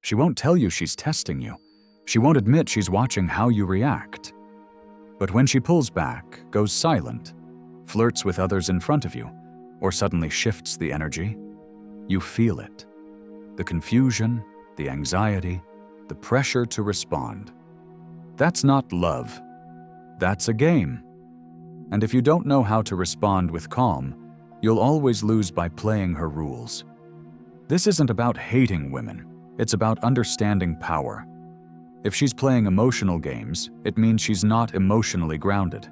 She won't tell you she's testing you. She won't admit she's watching how you react. But when she pulls back, goes silent, flirts with others in front of you, or suddenly shifts the energy, you feel it. The confusion, the anxiety, the pressure to respond. That's not love. That's a game. And if you don't know how to respond with calm, you'll always lose by playing her rules. This isn't about hating women. It's about understanding power. If she's playing emotional games, it means she's not emotionally grounded.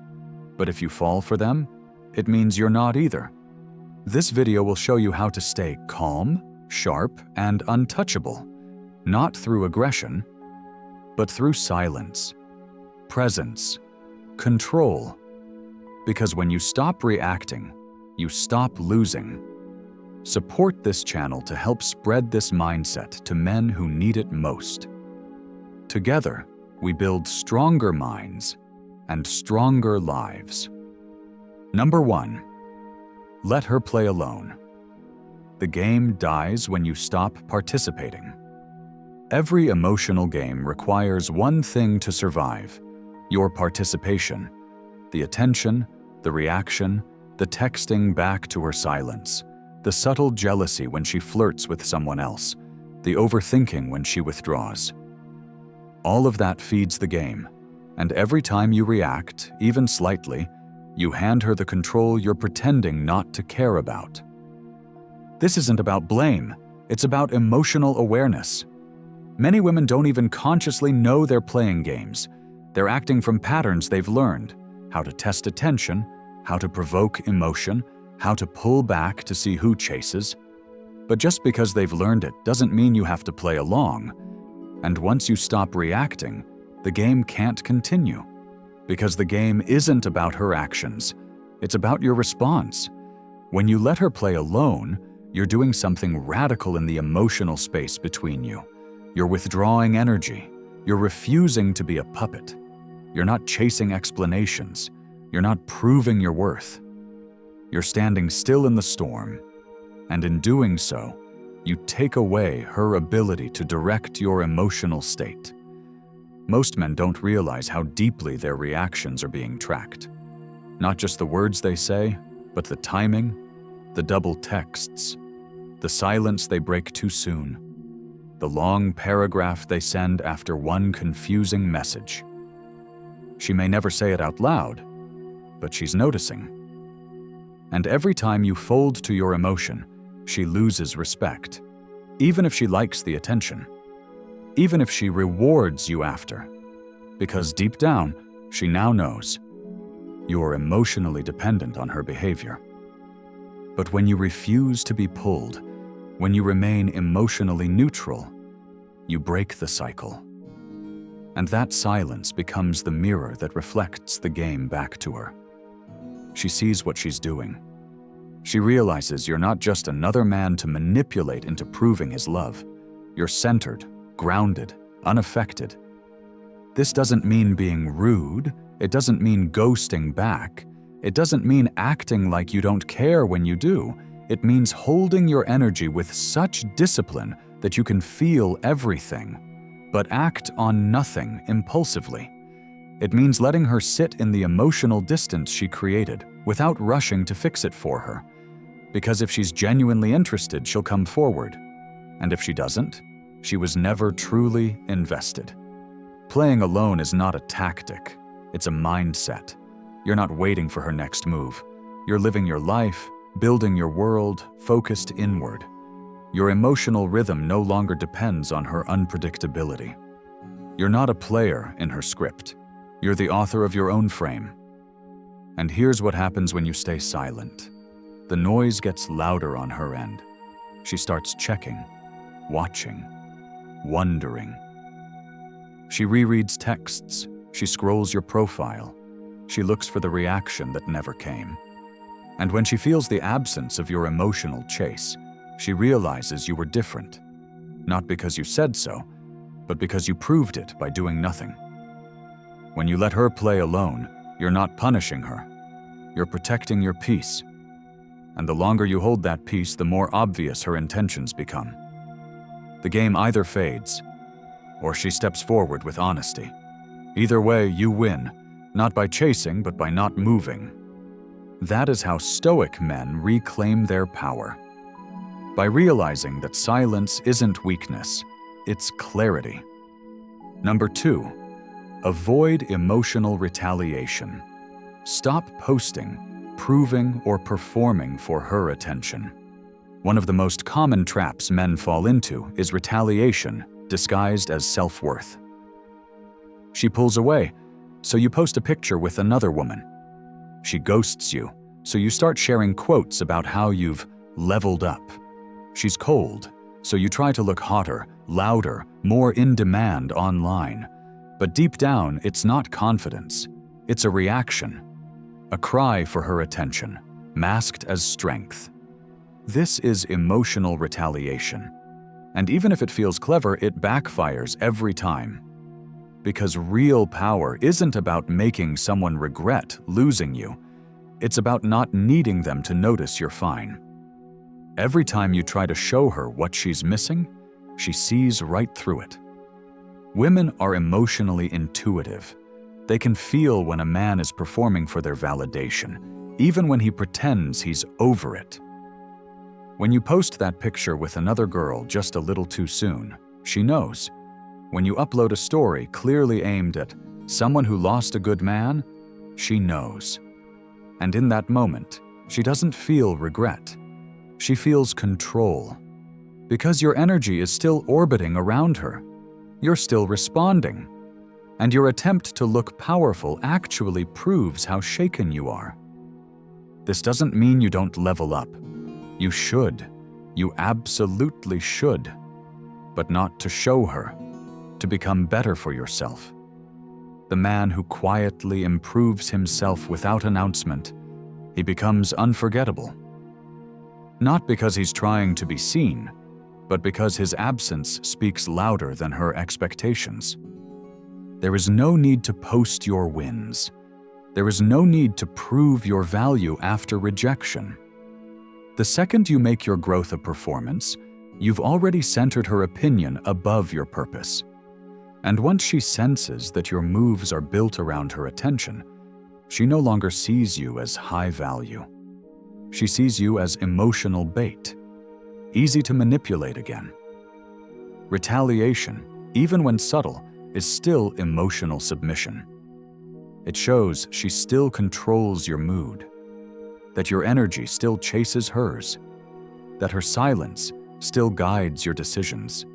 But if you fall for them, it means you're not either. This video will show you how to stay calm, sharp, and untouchable, not through aggression, but through silence, presence, control. Because when you stop reacting, you stop losing. Support this channel to help spread this mindset to men who need it most. Together, we build stronger minds and stronger lives. Number 1. Let her play alone. The game dies when you stop participating. Every emotional game requires one thing to survive: your participation. The attention, the reaction, the texting back to her silence, the subtle jealousy when she flirts with someone else, the overthinking when she withdraws. All of that feeds the game, and every time you react, even slightly, you hand her the control you're pretending not to care about. This isn't about blame, it's about emotional awareness. Many women don't even consciously know they're playing games. They're acting from patterns they've learned: how to test attention, how to provoke emotion, how to pull back to see who chases. But just because they've learned it doesn't mean you have to play along. And once you stop reacting, the game can't continue. Because the game isn't about her actions, it's about your response. When you let her play alone, you're doing something radical in the emotional space between you. You're withdrawing energy. You're refusing to be a puppet. You're not chasing explanations. You're not proving your worth. You're standing still in the storm, and in doing so, you take away her ability to direct your emotional state. Most men don't realize how deeply their reactions are being tracked. Not just the words they say, but the timing, the double texts, the silence they break too soon, the long paragraph they send after one confusing message. She may never say it out loud, but she's noticing. And every time you fold to your emotion, she loses respect, even if she likes the attention, even if she rewards you after, because deep down, she now knows you're emotionally dependent on her behavior. But when you refuse to be pulled, when you remain emotionally neutral, you break the cycle. And that silence becomes the mirror that reflects the game back to her. She sees what she's doing. She realizes you're not just another man to manipulate into proving his love. You're centered, grounded, unaffected. This doesn't mean being rude. It doesn't mean ghosting back. It doesn't mean acting like you don't care when you do. It means holding your energy with such discipline that you can feel everything, but act on nothing impulsively. It means letting her sit in the emotional distance she created without rushing to fix it for her. Because if she's genuinely interested, she'll come forward. And if she doesn't, she was never truly invested. Playing alone is not a tactic, it's a mindset. You're not waiting for her next move. You're living your life, building your world, focused inward. Your emotional rhythm no longer depends on her unpredictability. You're not a player in her script. You're the author of your own frame. And here's what happens when you stay silent. The noise gets louder on her end. She starts checking, watching, wondering. She rereads texts. She scrolls your profile. She looks for the reaction that never came. And when she feels the absence of your emotional chase, she realizes you were different. Not because you said so, but because you proved it by doing nothing. When you let her play alone, you're not punishing her. You're protecting your peace. And the longer you hold that peace, the more obvious her intentions become. The game either fades, or she steps forward with honesty. Either way, you win, not by chasing, but by not moving. That is how Stoic men reclaim their power. By realizing that silence isn't weakness, it's clarity. Number 2, avoid emotional retaliation. Stop posting, proving, or performing for her attention. One of the most common traps men fall into is retaliation, disguised as self-worth. She pulls away, so you post a picture with another woman. She ghosts you, so you start sharing quotes about how you've leveled up. She's cold, so you try to look hotter, louder, more in demand online. But deep down, it's not confidence. It's a reaction. A cry for her attention, masked as strength. This is emotional retaliation. And even if it feels clever, it backfires every time. Because real power isn't about making someone regret losing you. It's about not needing them to notice you're fine. Every time you try to show her what she's missing, she sees right through it. Women are emotionally intuitive. They can feel when a man is performing for their validation, even when he pretends he's over it. When you post that picture with another girl just a little too soon, she knows. When you upload a story clearly aimed at someone who lost a good man, she knows. And in that moment, she doesn't feel regret. She feels control. Because your energy is still orbiting around her. You're still responding. And your attempt to look powerful actually proves how shaken you are. This doesn't mean you don't level up. You should. You absolutely should. But not to show her. To become better for yourself. The man who quietly improves himself without announcement, he becomes unforgettable. Not because he's trying to be seen, but because his absence speaks louder than her expectations. There is no need to post your wins. There is no need to prove your value after rejection. The second you make your growth a performance, you've already centered her opinion above your purpose. And once she senses that your moves are built around her attention, she no longer sees you as high value. She sees you as emotional bait, easy to manipulate again. Retaliation, even when subtle, is still emotional submission. It shows she still controls your mood, that your energy still chases hers, that her silence still guides your decisions.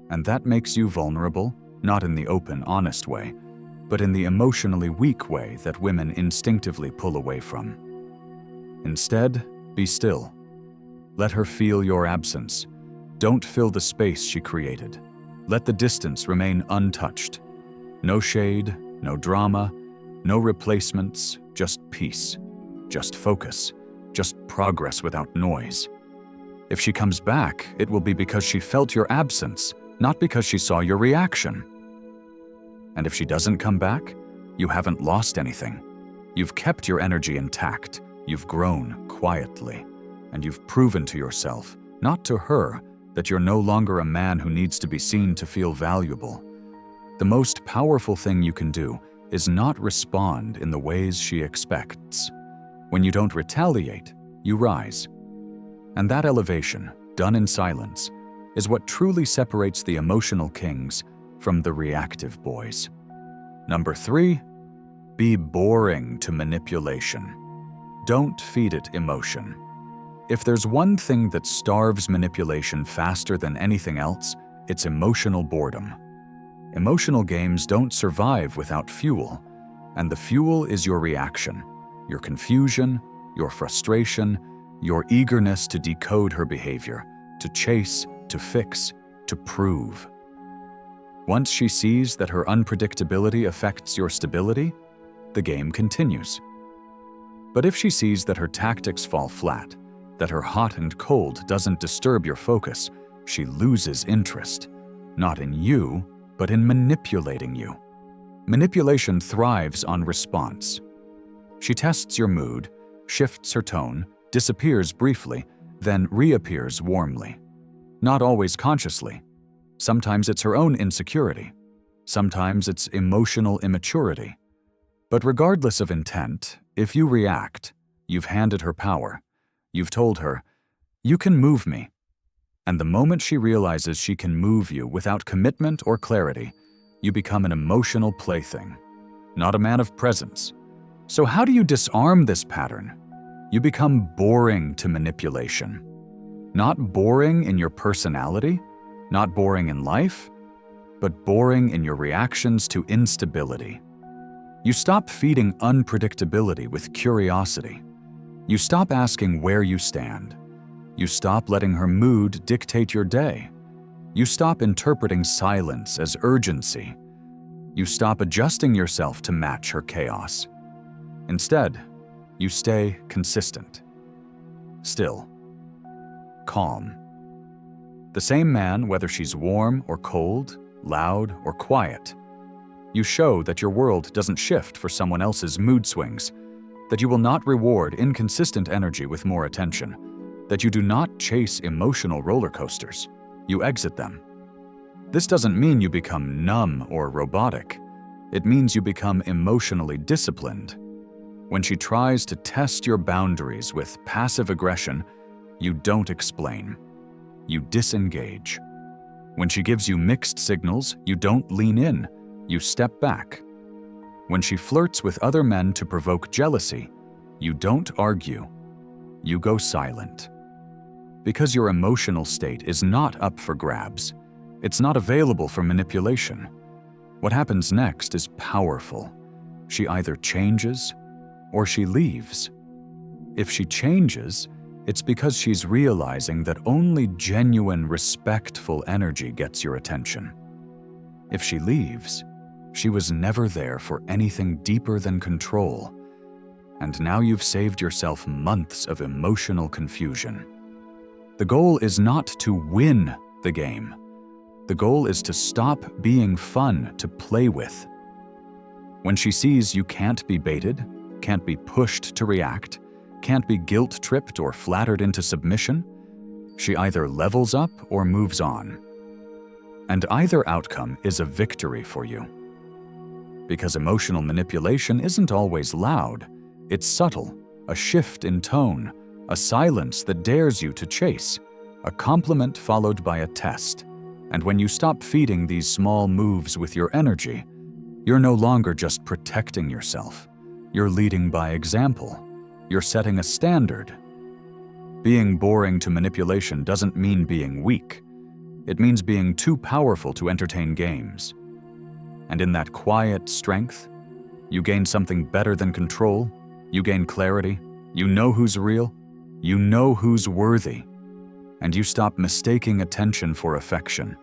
And that makes you vulnerable, not in the open, honest way, but in the emotionally weak way that women instinctively pull away from. Instead, be still. Let her feel your absence. Don't fill the space she created. Let the distance remain untouched. No shade, no drama, no replacements, just peace, just focus, just progress without noise. If she comes back, it will be because she felt your absence, not because she saw your reaction. And if she doesn't come back, you haven't lost anything. You've kept your energy intact. You've grown quietly, and you've proven to yourself, not to her, that you're no longer a man who needs to be seen to feel valuable. The most powerful thing you can do is not respond in the ways she expects. When you don't retaliate, you rise. And that elevation, done in silence, is what truly separates the emotional kings from the reactive boys. Number 3, be boring to manipulation. Don't feed it emotion. If there's one thing that starves manipulation faster than anything else, it's emotional boredom. Emotional games don't survive without fuel, and the fuel is your reaction, your confusion, your frustration, your eagerness to decode her behavior, to chase, to fix, to prove. Once she sees that her unpredictability affects your stability, the game continues. But if she sees that her tactics fall flat, that her hot and cold doesn't disturb your focus, she loses interest, not in you, but in manipulating you. Manipulation thrives on response. She tests your mood, shifts her tone, disappears briefly, then reappears warmly. Not always consciously. Sometimes it's her own insecurity. Sometimes it's emotional immaturity. But regardless of intent, if you react, you've handed her power. You've told her, "You can move me." And the moment she realizes she can move you without commitment or clarity, you become an emotional plaything, not a man of presence. So how do you disarm this pattern? You become boring to manipulation. Not boring in your personality, not boring in life, but boring in your reactions to instability. You stop feeding unpredictability with curiosity. You stop asking where you stand. You stop letting her mood dictate your day. You stop interpreting silence as urgency. You stop adjusting yourself to match her chaos. Instead, you stay consistent, still, calm. The same man, whether she's warm or cold, loud or quiet. You show that your world doesn't shift for someone else's mood swings, that you will not reward inconsistent energy with more attention, that you do not chase emotional roller coasters. You exit them. This doesn't mean you become numb or robotic. It means you become emotionally disciplined. When she tries to test your boundaries with passive aggression, you don't explain. You disengage. When she gives you mixed signals, you don't lean in. You step back. When she flirts with other men to provoke jealousy, you don't argue. You go silent. Because your emotional state is not up for grabs. It's not available for manipulation. What happens next is powerful. She either changes or she leaves. If she changes, it's because she's realizing that only genuine, respectful energy gets your attention. If she leaves, she was never there for anything deeper than control. And now you've saved yourself months of emotional confusion. The goal is not to win the game. The goal is to stop being fun to play with. When she sees you can't be baited, can't be pushed to react, can't be guilt-tripped or flattered into submission, she either levels up or moves on. And either outcome is a victory for you. Because emotional manipulation isn't always loud, it's subtle, a shift in tone, a silence that dares you to chase, a compliment followed by a test. And when you stop feeding these small moves with your energy, you're no longer just protecting yourself. You're leading by example. You're setting a standard. Being boring to manipulation doesn't mean being weak. It means being too powerful to entertain games. And in that quiet strength, you gain something better than control. You gain clarity. You know who's real. You know who's worthy. And you stop mistaking attention for affection.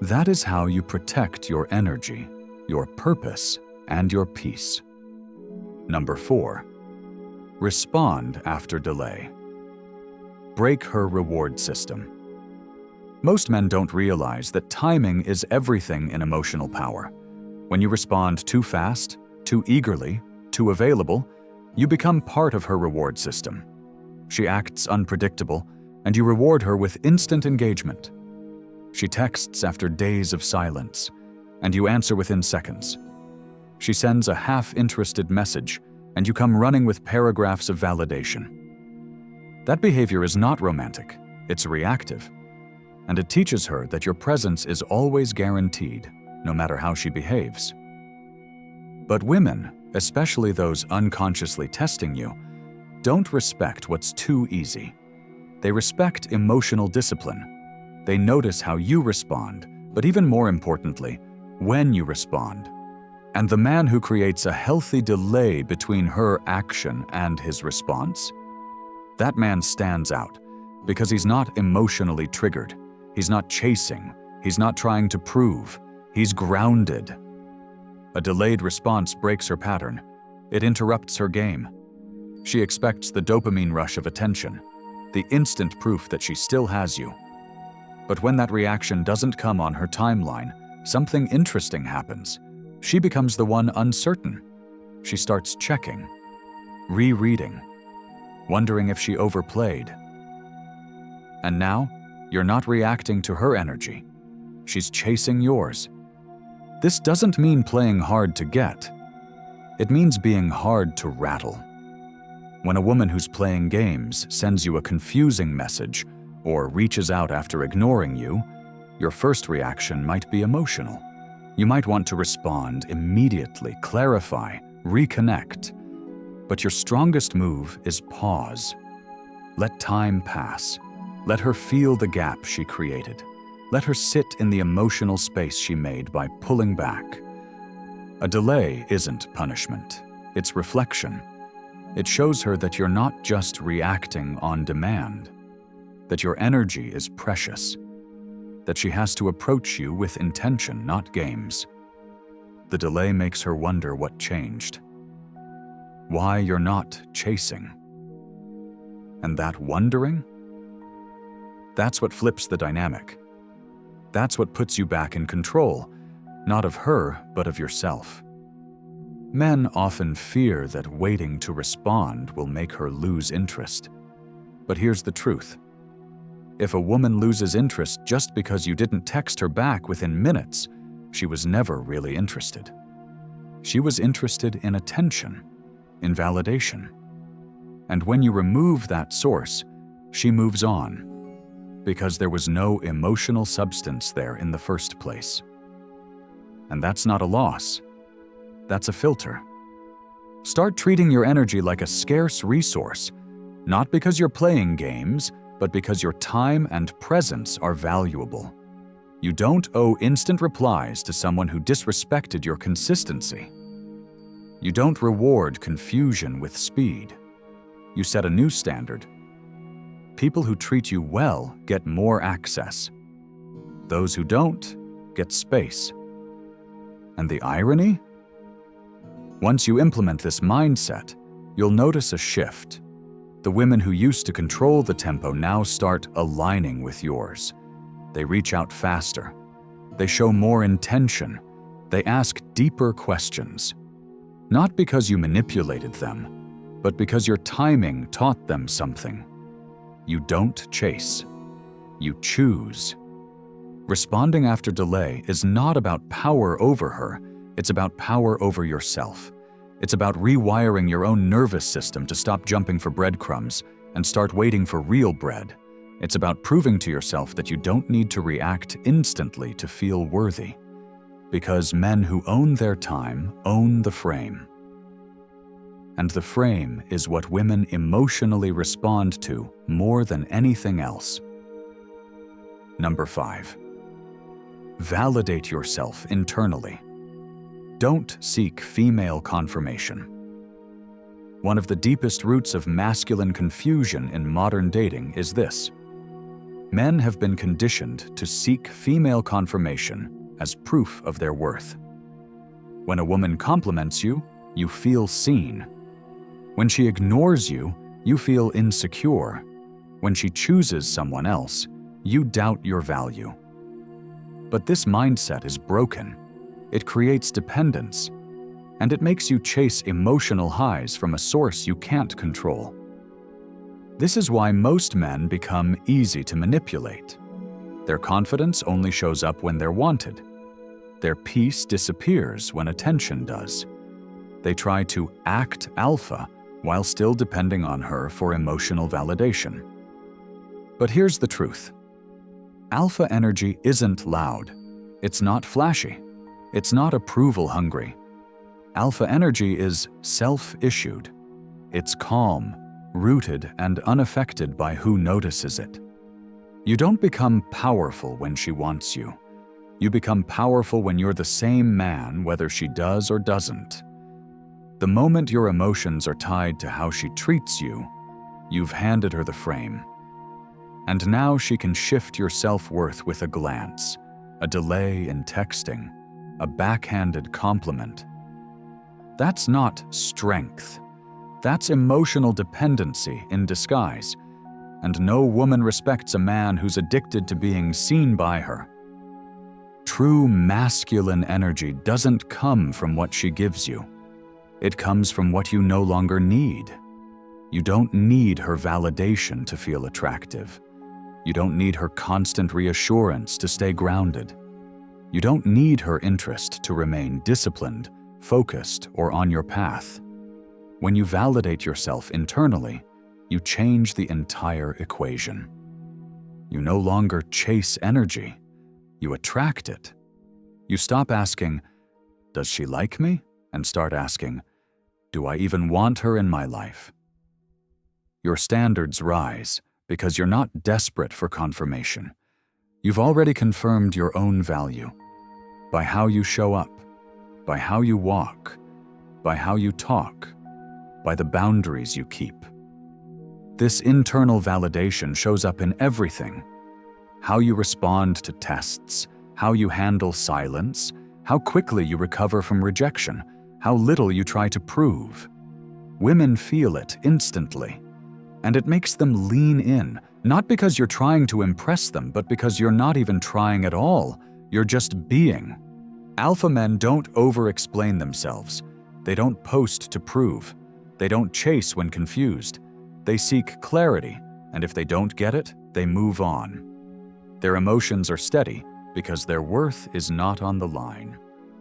That is how you protect your energy, your purpose, and your peace. Number 4. Respond after delay. Break her reward system. Most men don't realize that timing is everything in emotional power. When you respond too fast, too eagerly, too available, you become part of her reward system. She acts unpredictable, and you reward her with instant engagement. She texts after days of silence, and you answer within seconds. She sends a half-interested message, and you come running with paragraphs of validation. That behavior is not romantic, it's reactive. And it teaches her that your presence is always guaranteed, no matter how she behaves. But women, especially those unconsciously testing you, don't respect what's too easy. They respect emotional discipline. They notice how you respond, but even more importantly, when you respond. And the man who creates a healthy delay between her action and his response, that man stands out because he's not emotionally triggered. He's not chasing. He's not trying to prove. He's grounded. A delayed response breaks her pattern. It interrupts her game. She expects the dopamine rush of attention, the instant proof that she still has you. But when that reaction doesn't come on her timeline, something interesting happens. She becomes the one uncertain. She starts checking, rereading, wondering if she overplayed. And now, You're not reacting to her energy. She's chasing yours. This doesn't mean playing hard to get. It means being hard to rattle. When a woman who's playing games sends you a confusing message or reaches out after ignoring you, your first reaction might be emotional. You might want to respond immediately, clarify, reconnect. But your strongest move is pause. Let time pass. Let her feel the gap she created. Let her sit in the emotional space she made by pulling back. A delay isn't punishment. It's reflection. It shows her that you're not just reacting on demand, that your energy is precious, that she has to approach you with intention, not games. The delay makes her wonder what changed, why you're not chasing. And that wondering, that's what flips the dynamic. That's what puts you back in control, not of her, but of yourself. Men often fear that waiting to respond will make her lose interest. But here's the truth. If a woman loses interest just because you didn't text her back within minutes, she was never really interested. She was interested in attention, in validation. And when you remove that source, she moves on, because there was no emotional substance there in the first place. And that's not a loss. That's a filter. Start treating your energy like a scarce resource, not because you're playing games, but because your time and presence are valuable. You don't owe instant replies to someone who disrespected your consistency. You don't reward confusion with speed. You set a new standard. People who treat you well get more access. Those who don't get space. And the irony? Once you implement this mindset, you'll notice a shift. The women who used to control the tempo now start aligning with yours. They reach out faster. They show more intention. They ask deeper questions. Not because you manipulated them, but because your timing taught them something. You don't chase. You choose. Responding after delay is not about power over her. It's about power over yourself. It's about rewiring your own nervous system to stop jumping for breadcrumbs and start waiting for real bread. It's about proving to yourself that you don't need to react instantly to feel worthy. Because men who own their time own the frame. And the frame is what women emotionally respond to more than anything else. Number 5. Validate yourself internally. Don't seek female confirmation. One of the deepest roots of masculine confusion in modern dating is this. Men have been conditioned to seek female confirmation as proof of their worth. When a woman compliments you, you feel seen. When she ignores you, you feel insecure. When she chooses someone else, you doubt your value. But this mindset is broken. It creates dependence, and it makes you chase emotional highs from a source you can't control. This is why most men become easy to manipulate. Their confidence only shows up when they're wanted. Their peace disappears when attention does. They try to act alpha while still depending on her for emotional validation. But here's the truth. Alpha energy isn't loud. It's not flashy. It's not approval-hungry. Alpha energy is self-issued. It's calm, rooted, and unaffected by who notices it. You don't become powerful when she wants you. You become powerful when you're the same man whether she does or doesn't. The moment your emotions are tied to how she treats you, you've handed her the frame. And now she can shift your self-worth with a glance, a delay in texting, a backhanded compliment. That's not strength. That's emotional dependency in disguise. And no woman respects a man who's addicted to being seen by her. True masculine energy doesn't come from what she gives you. It comes from what you no longer need. You don't need her validation to feel attractive. You don't need her constant reassurance to stay grounded. You don't need her interest to remain disciplined, focused, or on your path. When you validate yourself internally, you change the entire equation. You no longer chase energy, you attract it. You stop asking, "Does she like me?" and start asking, "Do I even want her in my life?" Your standards rise because you're not desperate for confirmation. You've already confirmed your own value by how you show up, by how you walk, by how you talk, by the boundaries you keep. This internal validation shows up in everything: how you respond to tests, how you handle silence, how quickly you recover from rejection, how little you try to prove. Women feel it instantly, and it makes them lean in, not because you're trying to impress them, but because you're not even trying at all. You're just being. Alpha men don't over-explain themselves. They don't post to prove. They don't chase when confused. They seek clarity, and if they don't get it, they move on. Their emotions are steady because their worth is not on the line.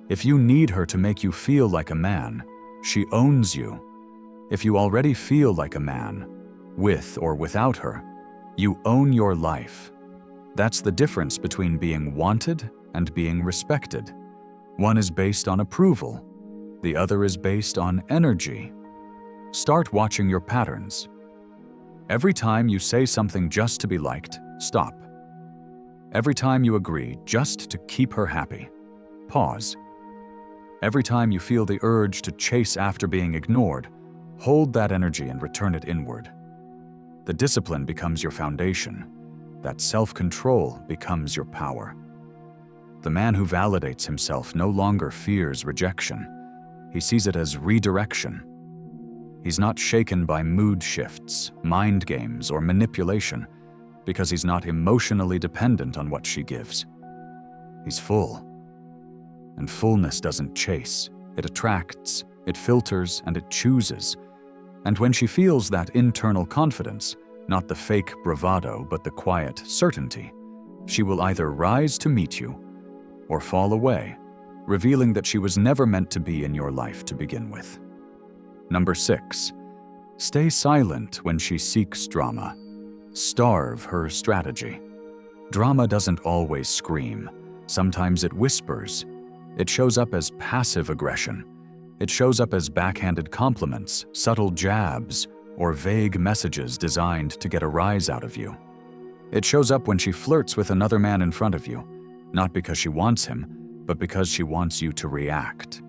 If you need her to make you feel like a man, she owns you. If you already feel like a man, with or without her, you own your life. That's the difference between being wanted and being respected. One is based on approval. The other is based on energy. Start watching your patterns. Every time you say something just to be liked, stop. Every time you agree just to keep her happy, pause. Every time you feel the urge to chase after being ignored, hold that energy and return it inward. The discipline becomes your foundation. That self-control becomes your power. The man who validates himself no longer fears rejection. He sees it as redirection. He's not shaken by mood shifts, mind games, or manipulation because he's not emotionally dependent on what she gives. He's full. And fullness doesn't chase. It attracts, it filters, and it chooses. And when she feels that internal confidence, not the fake bravado, but the quiet certainty, she will either rise to meet you or fall away, revealing that she was never meant to be in your life to begin with. Number 6, stay silent when she seeks drama. Starve her strategy. Drama doesn't always scream. Sometimes it whispers. It shows up as passive aggression. It shows up as backhanded compliments, subtle jabs, or vague messages designed to get a rise out of you. It shows up when she flirts with another man in front of you, not because she wants him, but because she wants you to react.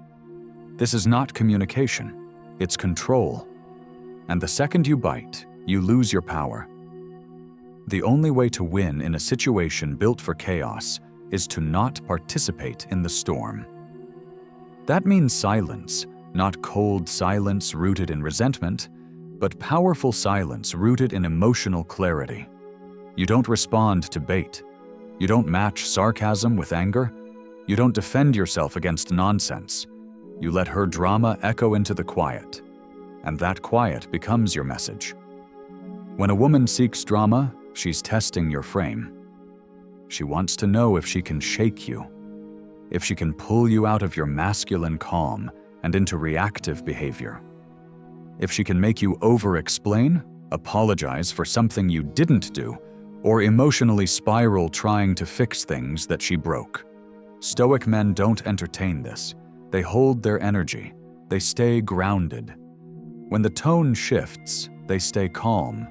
This is not communication, it's control. And the second you bite, you lose your power. The only way to win in a situation built for chaos is to not participate in the storm. That means silence, not cold silence rooted in resentment, but powerful silence rooted in emotional clarity. You don't respond to bait. You don't match sarcasm with anger. You don't defend yourself against nonsense. You let her drama echo into the quiet, and that quiet becomes your message. When a woman seeks drama, she's testing your frame. She wants to know if she can shake you, if she can pull you out of your masculine calm and into reactive behavior. If she can make you over-explain, apologize for something you didn't do, or emotionally spiral trying to fix things that she broke. Stoic men don't entertain this. They hold their energy. They stay grounded. When the tone shifts, they stay calm.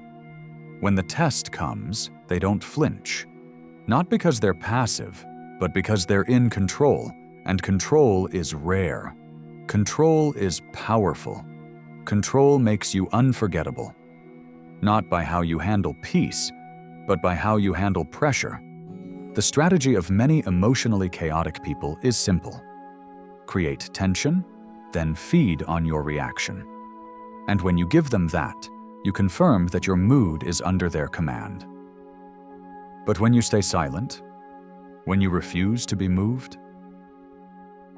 When the test comes, they don't flinch. Not because they're passive, but because they're in control, and control is rare. Control is powerful. Control makes you unforgettable. Not by how you handle peace, but by how you handle pressure. The strategy of many emotionally chaotic people is simple. Create tension, then feed on your reaction. And when you give them that, you confirm that your mood is under their command. But when you stay silent, when you refuse to be moved,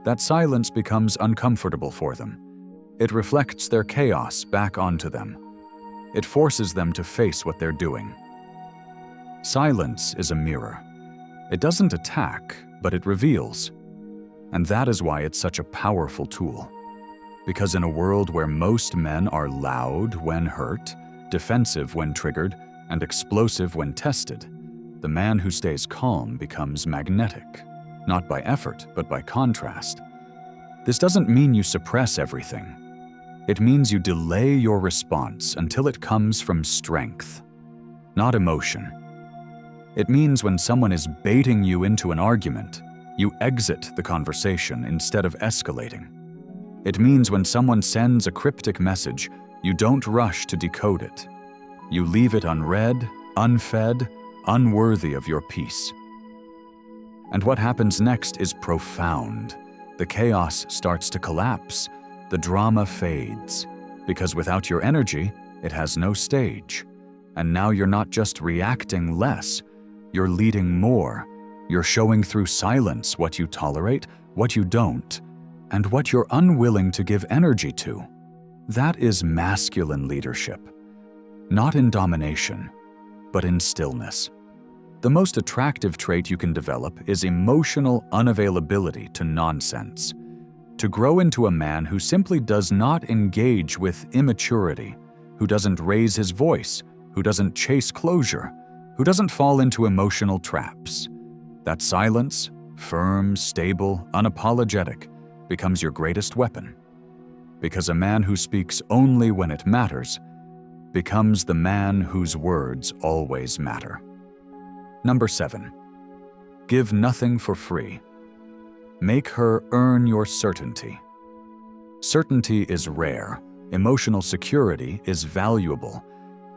that silence becomes uncomfortable for them. It reflects their chaos back onto them. It forces them to face what they're doing. Silence is a mirror. It doesn't attack, but it reveals. And that is why it's such a powerful tool. Because in a world where most men are loud when hurt, defensive when triggered, and explosive when tested, the man who stays calm becomes magnetic, not by effort, but by contrast. This doesn't mean you suppress everything. It means you delay your response until it comes from strength, not emotion. It means when someone is baiting you into an argument, you exit the conversation instead of escalating. It means when someone sends a cryptic message, you don't rush to decode it. You leave it unread, unfed, unworthy of your peace. And what happens next is profound. The chaos starts to collapse. The drama fades. Because without your energy, it has no stage. And now you're not just reacting less, you're leading more. You're showing through silence what you tolerate, what you don't, and what you're unwilling to give energy to. That is masculine leadership. Not in domination, but in stillness. The most attractive trait you can develop is emotional unavailability to nonsense. To grow into a man who simply does not engage with immaturity, who doesn't raise his voice, who doesn't chase closure, who doesn't fall into emotional traps. That silence, firm, stable, unapologetic, becomes your greatest weapon. Because a man who speaks only when it matters becomes the man whose words always matter. Number 7. Give nothing for free. Make her earn your certainty. Certainty is rare. Emotional security is valuable.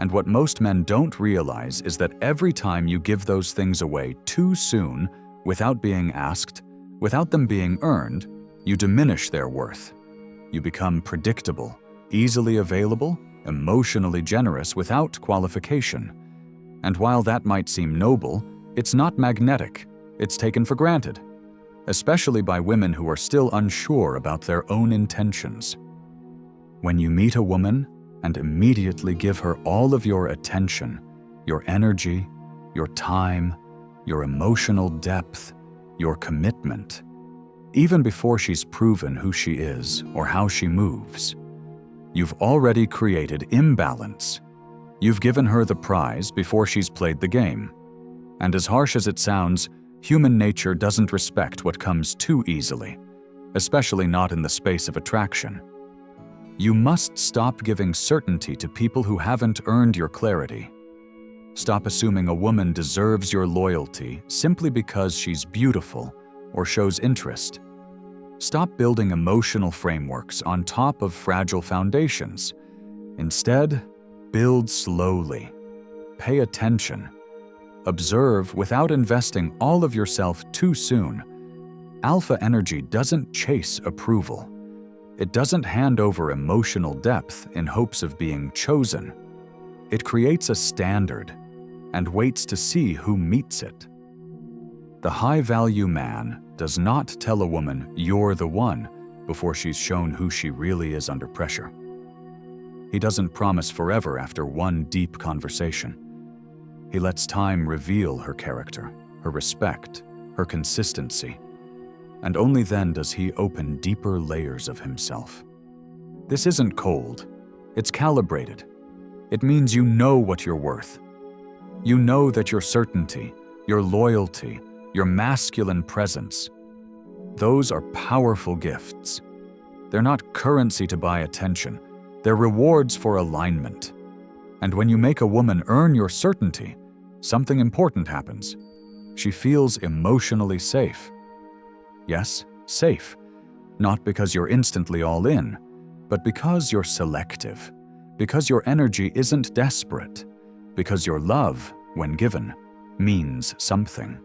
And what most men don't realize is that every time you give those things away too soon, without being asked, without them being earned, you diminish their worth. You become predictable, easily available, emotionally generous without qualification. And while that might seem noble, it's not magnetic. It's taken for granted, especially by women who are still unsure about their own intentions. When you meet a woman and immediately give her all of your attention, your energy, your time, your emotional depth, your commitment, even before she's proven who she is or how she moves, you've already created imbalance. You've given her the prize before she's played the game. And as harsh as it sounds, human nature doesn't respect what comes too easily, especially not in the space of attraction. You must stop giving certainty to people who haven't earned your clarity. Stop assuming a woman deserves your loyalty simply because she's beautiful or shows interest. Stop building emotional frameworks on top of fragile foundations. Instead, build slowly. Pay attention. Observe without investing all of yourself too soon. Alpha energy doesn't chase approval. It doesn't hand over emotional depth in hopes of being chosen. It creates a standard and waits to see who meets it. The high-value man does not tell a woman, "You're the one," before she's shown who she really is under pressure. He doesn't promise forever after one deep conversation. He lets time reveal her character, her respect, her consistency. And only then does he open deeper layers of himself. This isn't cold. It's calibrated. It means you know what you're worth. You know that your certainty, your loyalty, your masculine presence, those are powerful gifts. They're not currency to buy attention. They're rewards for alignment. And when you make a woman earn your certainty, something important happens. She feels emotionally safe. Yes, safe. Not because you're instantly all in, but because you're selective. Because your energy isn't desperate. Because your love, when given, means something.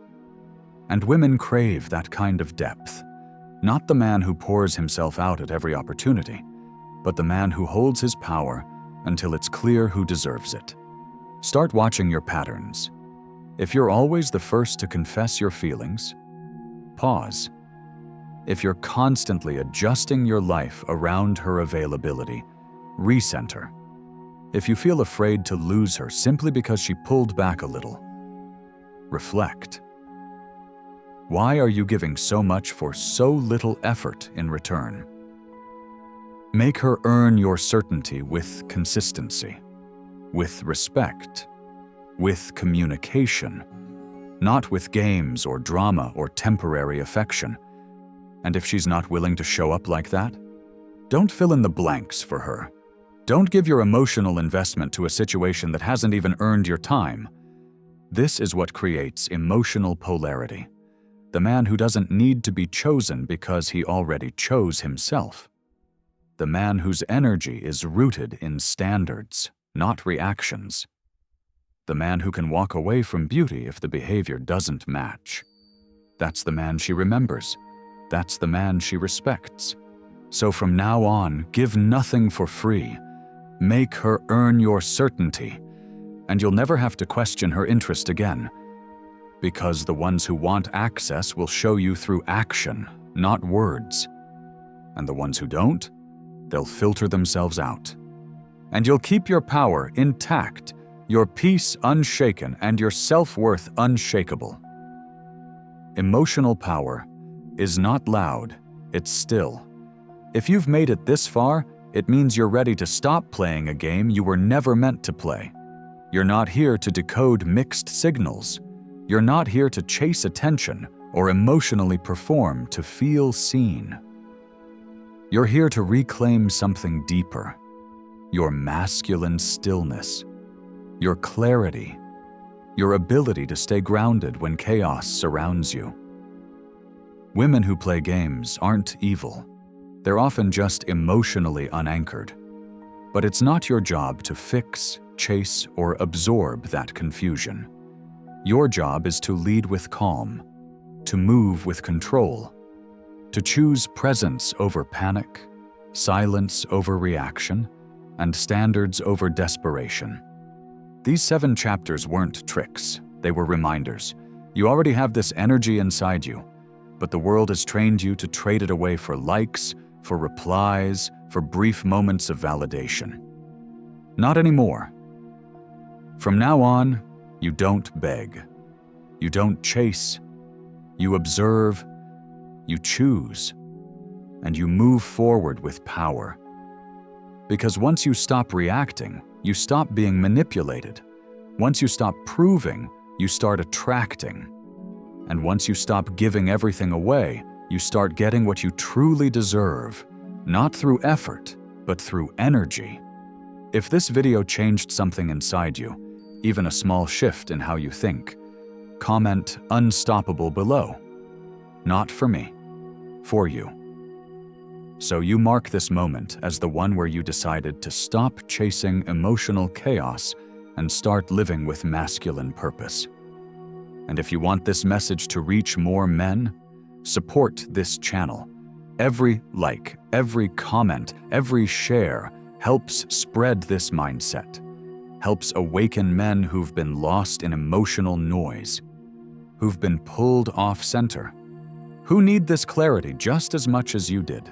And women crave that kind of depth. Not the man who pours himself out at every opportunity, but the man who holds his power until it's clear who deserves it. Start watching your patterns. If you're always the first to confess your feelings, pause. If you're constantly adjusting your life around her availability, recenter. If you feel afraid to lose her simply because she pulled back a little, reflect. Why are you giving so much for so little effort in return? Make her earn your certainty with consistency, with respect, with communication, not with games or drama or temporary affection. And if she's not willing to show up like that, don't fill in the blanks for her. Don't give your emotional investment to a situation that hasn't even earned your time. This is what creates emotional polarity. The man who doesn't need to be chosen because he already chose himself. The man whose energy is rooted in standards, not reactions. The man who can walk away from beauty if the behavior doesn't match. That's the man she remembers. That's the man she respects. So from now on, give nothing for free. Make her earn your certainty, and you'll never have to question her interest again. Because the ones who want access will show you through action, not words. And the ones who don't, they'll filter themselves out. And you'll keep your power intact, your peace unshaken, and your self-worth unshakable. Emotional power is not loud, it's still. If you've made it this far, it means you're ready to stop playing a game you were never meant to play. You're not here to decode mixed signals. You're not here to chase attention or emotionally perform to feel seen. You're here to reclaim something deeper, your masculine stillness, your clarity, your ability to stay grounded when chaos surrounds you. Women who play games aren't evil. They're often just emotionally unanchored. But it's not your job to fix, chase, or absorb that confusion. Your job is to lead with calm, to move with control, to choose presence over panic, silence over reaction, and standards over desperation. These 7 chapters weren't tricks, they were reminders. You already have this energy inside you, but the world has trained you to trade it away for likes, for replies, for brief moments of validation. Not anymore. From now on, you don't beg. You don't chase. You observe. You choose. And you move forward with power. Because once you stop reacting, you stop being manipulated. Once you stop proving, you start attracting. And once you stop giving everything away, you start getting what you truly deserve, not through effort, but through energy. If this video changed something inside you, even a small shift in how you think, comment "Unstoppable" below. Not for me, for you. So you mark this moment as the one where you decided to stop chasing emotional chaos and start living with masculine purpose. And if you want this message to reach more men, support this channel. Every like, every comment, every share helps spread this mindset, helps awaken men who've been lost in emotional noise, who've been pulled off center, who need this clarity just as much as you did.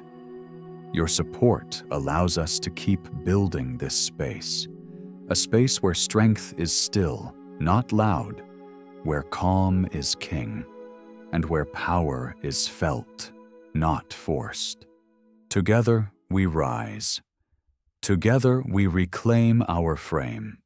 Your support allows us to keep building this space, a space where strength is still, not loud, where calm is king, and where power is felt, not forced. Together we rise. Together we reclaim our frame.